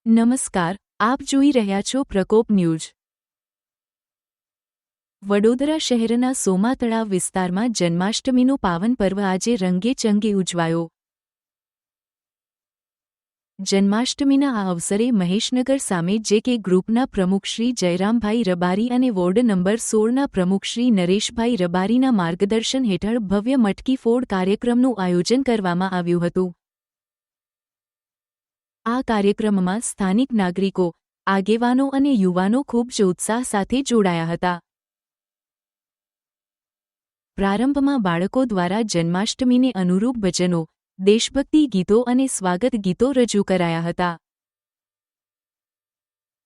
નમસ્કાર, આપ જોઈ રહ્યા છો પ્રકોપ ન્યૂઝ। વડોદરા શહેરના સોમા તળાવ વિસ્તારમાં જન્માષ્ટમીનું પાવન પર્વ આજે રંગેચંગે ઉજવાયો। જન્માષ્ટમીના આ અવસરે મહેશનગર સામે જે.કે. ગ્રુપના પ્રમુખ શ્રી જયરામભાઈ રબારી અને વોર્ડ નંબર 16ના પ્રમુખ શ્રી નરેશભાઈ રબારીના માર્ગદર્શન હેઠળ ભવ્ય મટકી ફોડ કાર્યક્રમનું આયોજન કરવામાં આવ્યું હતું। આ કાર્યક્રમમાં સ્થાનિક નાગરિકો, આગેવાનો અને યુવાનો ખૂબ જ ઉત્સાહ સાથે જોડાયા હતા। પ્રારંભમાં બાળકો દ્વારા જન્માષ્ટમીને અનુરૂપ ભજનો, દેશભક્તિ ગીતો અને સ્વાગત ગીતો રજૂ કરાયા હતા।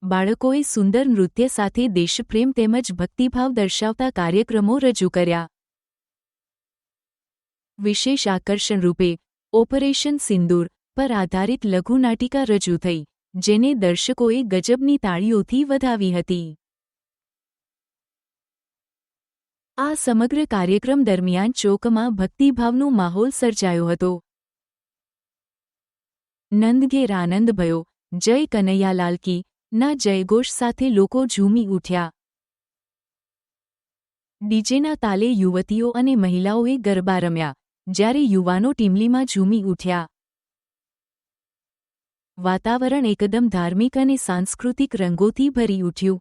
બાળકોએ સુંદર નૃત્ય સાથે દેશપ્રેમ તેમજ ભક્તિભાવ દર્શાવતા કાર્યક્રમો રજૂ કર્યા। વિશેષ આકર્ષણ રૂપે ઓપરેશન સિંદૂર પર આધારિત લઘુનાટિકા રજૂ થઈ, જેને દર્શકોએ ગજબની તાળીઓથી વધાવી હતી। આ સમગ્ર કાર્યક્રમ દરમિયાન ચોકમાં ભક્તિભાવનો માહોલ સર્જાયો હતો। નંદ ઘેર આનંદ ભયો, જય કનૈયાલાલ કી ના જયઘોષ સાથે લોકો ઝૂમી ઉઠ્યા। ડીજેના તાલે યુવતીઓ અને મહિલાઓએ ગરબા રમ્યા, જ્યારે યુવાનો ટીમલીમાં ઝૂમી ઉઠ્યા। વાતાવરણ એકદમ ધાર્મિક અને સાંસ્કૃતિક રંગોથી ભરી ઉઠ્યું।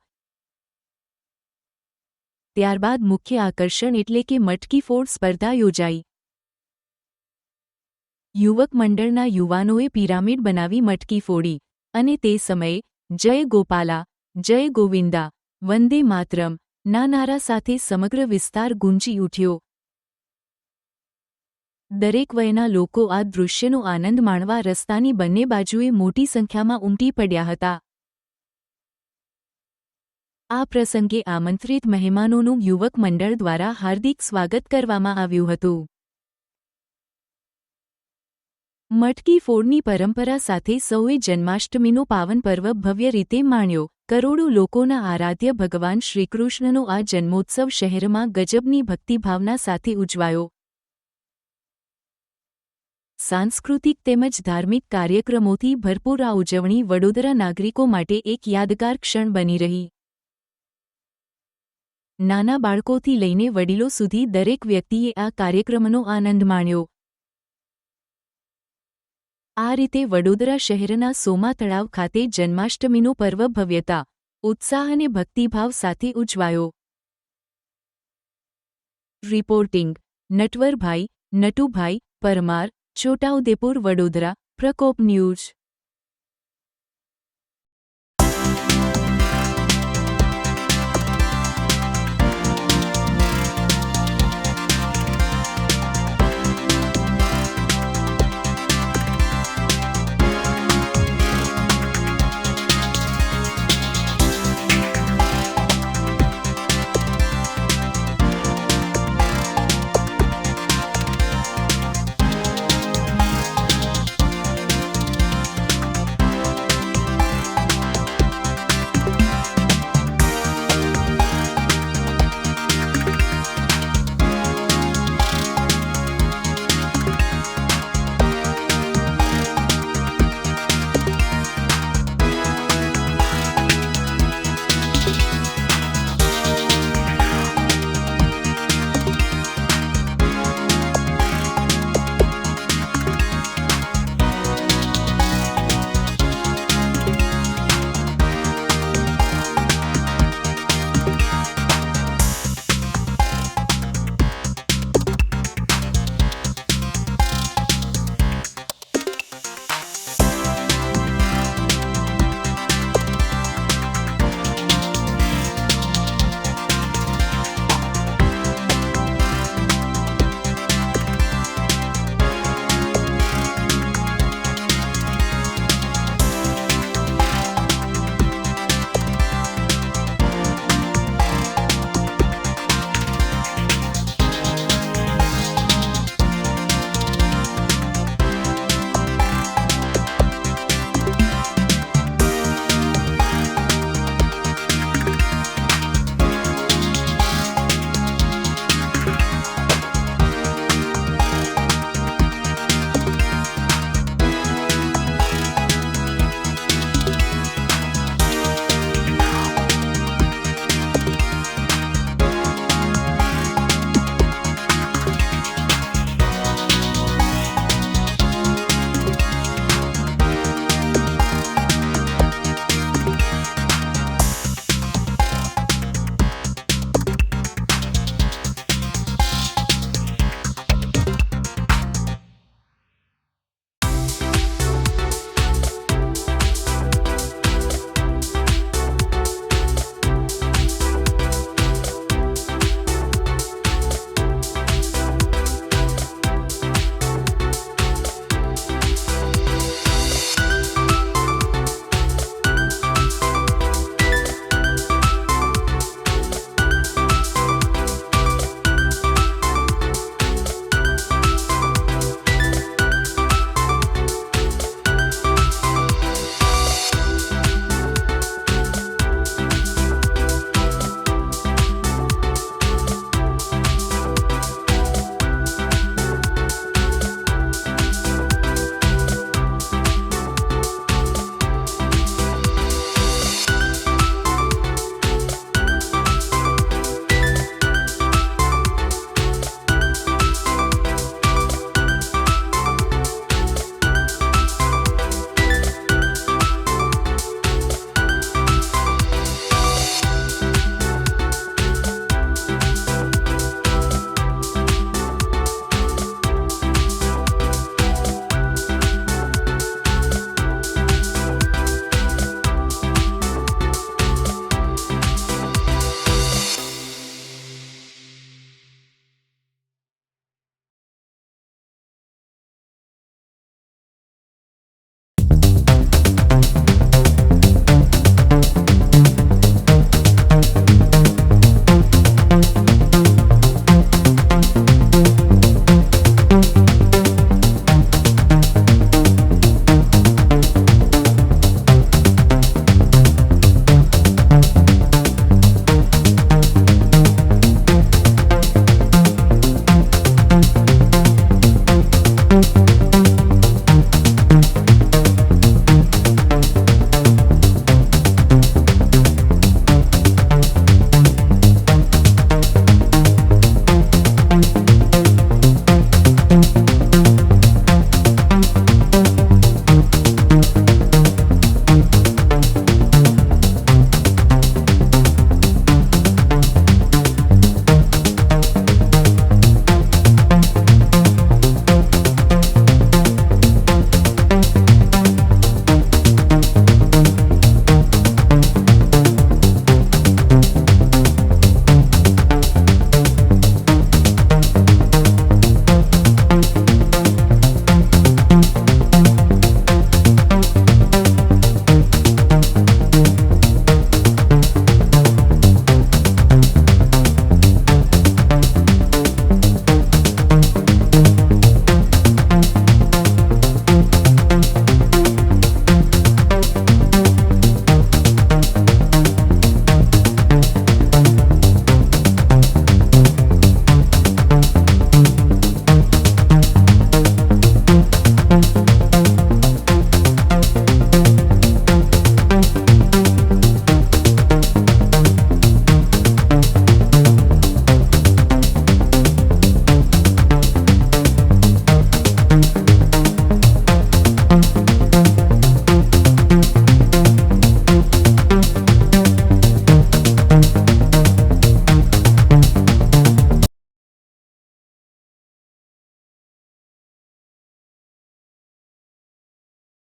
ત્યારબાદ મુખ્ય આકર્ષણ એટલે કે મટકી ફોડ સ્પર્ધા યોજાઈ। યુવક મંડળના યુવાનોએ પિરામિડ બનાવી મટકી ફોડી અને તે સમયે જય ગોપાલા, જય ગોવિંદા, વંદે માતરમ ના નારા સાથે સમગ્ર વિસ્તાર ગુંજી ઉઠ્યો। દરેક વયના લોકો આ દૃશ્યનો આનંદ માણવા રસ્તાની બંને બાજુએ મોટી સંખ્યામાં ઉમટી પડ્યા હતા। આ પ્રસંગે આમંત્રિત મહેમાનોનું યુવક મંડળ દ્વારા હાર્દિક સ્વાગત કરવામાં આવ્યું હતું। મટકી ફોડની પરંપરા સાથે સૌએ જન્માષ્ટમીનો પાવન પર્વ ભવ્ય રીતે માણ્યો। કરોડો લોકોના આરાધ્ય ભગવાન શ્રીકૃષ્ણનો આ જન્મોત્સવ શહેરમાં ગજબની ભક્તિભાવના સાથે ઉજવાયો। સાંસ્કૃતિક તેમજ ધાર્મિક કાર્યક્રમોથી ભરપૂર આ ઉજવણી વડોદરા નાગરિકો માટે એક યાદગાર ક્ષણ બની રહી। નાના બાળકોથી લઈને વડીલો સુધી દરેક વ્યક્તિએ આ કાર્યક્રમનો આનંદ માણ્યો। આ રીતે વડોદરા શહેરના સોમા તળાવ ખાતે જન્માષ્ટમીનો પર્વ ભવ્યતા, ઉત્સાહ અને ભક્તિભાવ સાથે ઉજવાયો। રિપોર્ટિંગ: નટવરભાઈ, નટુભાઈ પરમાર, છોટાઉદેપુર, વડોદરા, પ્રકોપ ન્યૂઝ।